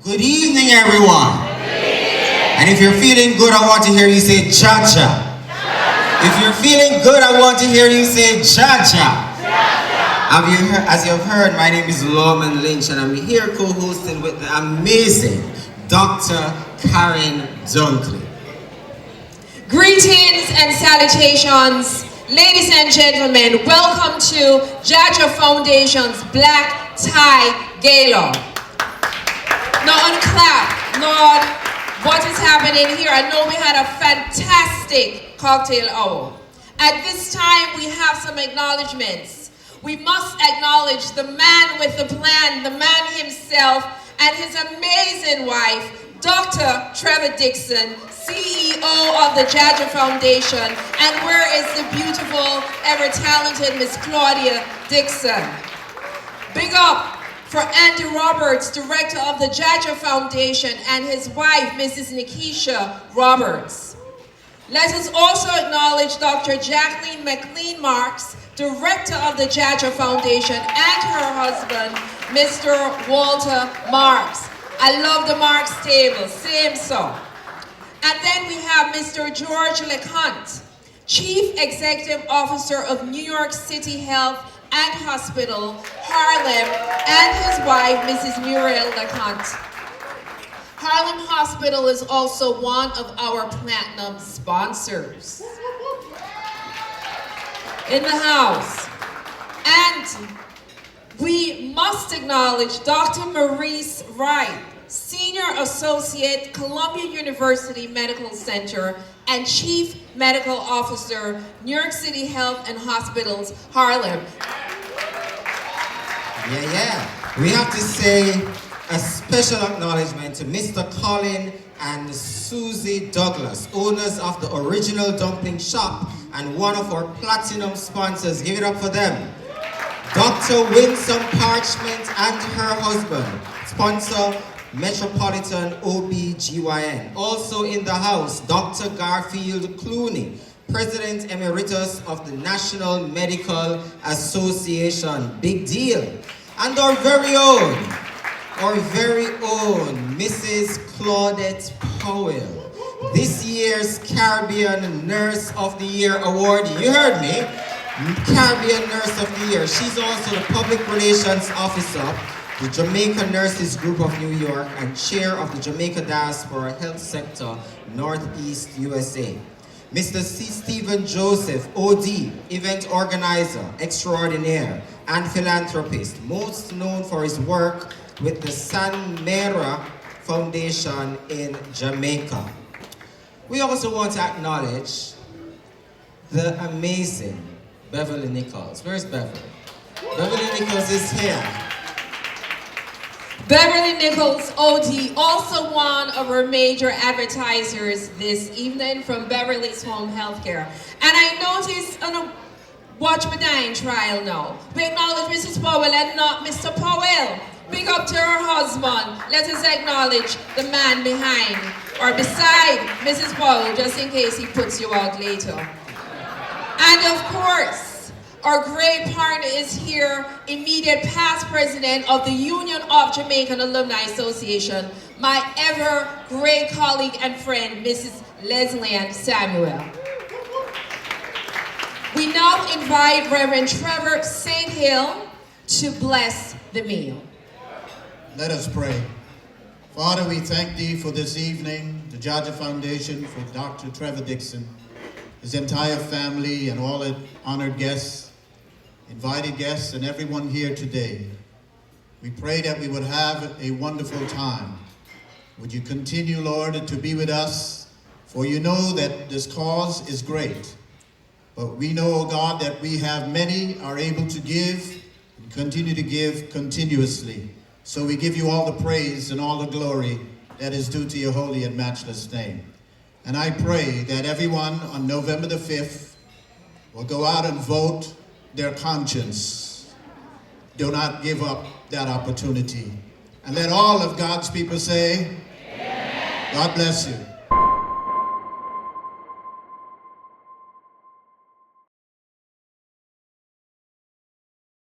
Good evening, everyone. And if you're feeling good, I want to hear you say JAHJAH. If you're feeling good, I want to hear you say JAHJAH. As you have heard, my name is Lawman Lynch, and I'm here co-hosting with the amazing Dr. Karen Dunkley. Greetings and salutations, ladies and gentlemen. Welcome to JAHJAH Foundation's Black Tie Gala. Now on clap, Lord, what is happening here? I know we had a fantastic cocktail hour. At this time, we have some acknowledgements. We must acknowledge the man with the plan, the man himself, and his amazing wife, Dr. Trevor Dixon, CEO of the JAHJAH Foundation. And where is the beautiful, ever-talented Miss Claudia Dixon? Big up for Andy Roberts, director of the JAHJAH Foundation, and his wife, Mrs. Nikisha Roberts. Let us also acknowledge Dr. Jacqueline McLean Marks, director of the JAHJAH Foundation, and her husband, Mr. Walter Marks. I love the Marks table, same so. And then we have Mr. George LeConte, Chief Executive Officer of New York City Health and Hospital, Harlem, and his wife, Mrs. Muriel LeConte. Harlem Hospital is also one of our platinum sponsors in the house. And we must acknowledge Dr. Maurice Wright, Senior Associate, Columbia University Medical Center, and Chief Medical Officer, New York City Health and Hospitals, Harlem. Yeah. We have to say a special acknowledgement to Mr. Colin and Susie Douglas, owners of the Original Dumpling Shop and one of our platinum sponsors. Give it up for them. Dr. Winsome Parchment and her husband, sponsor Metropolitan OBGYN. Also in the house, Dr. Garfield Clooney, President Emeritus of the National Medical Association. Big deal. And our very own, Mrs. Claudette Powell, this year's Caribbean Nurse of the Year award. You heard me. Caribbean Nurse of the Year. She's also the Public Relations Officer, the Jamaica Nurses Group of New York, and Chair of the Jamaica Diaspora Health Sector, Northeast USA. Mr. C. Stephen Joseph, OD, event organizer, extraordinaire, and philanthropist, most known for his work with the San Mera Foundation in Jamaica. We also want to acknowledge the amazing Beverly Nichols. Where's Beverly? Beverly Nichols is here. Beverly Nichols, OD, also one of our major advertisers this evening from Beverly's Home Healthcare. And I noticed on a Watch Me Dying trial now, we acknowledge Mrs. Powell and not Mr. Powell. Big up to her husband. Let us acknowledge the man behind or beside Mrs. Powell, just in case he puts you out later. And of course, our great partner is here, immediate past president of the Union of Jamaican Alumni Association, my ever great colleague and friend, Mrs. Leslie Samuel. We now invite Reverend Trevor St. Hill to bless the meal. Let us pray. Father, we thank thee for this evening, the JAHJAH Foundation, for Dr. Trevor Dixon, his entire family, and all the honored guests, invited guests, and everyone here today. We pray that we would have a wonderful time. Would you continue, Lord, to be with us? For you know that this cause is great. But we know, O God, that we have many are able to give and continue to give continuously. So we give you all the praise and all the glory that is due to your holy and matchless name. And I pray that everyone on November the 5th will go out and vote their conscience. Do not give up that opportunity. And let all of God's people say, amen. God bless you.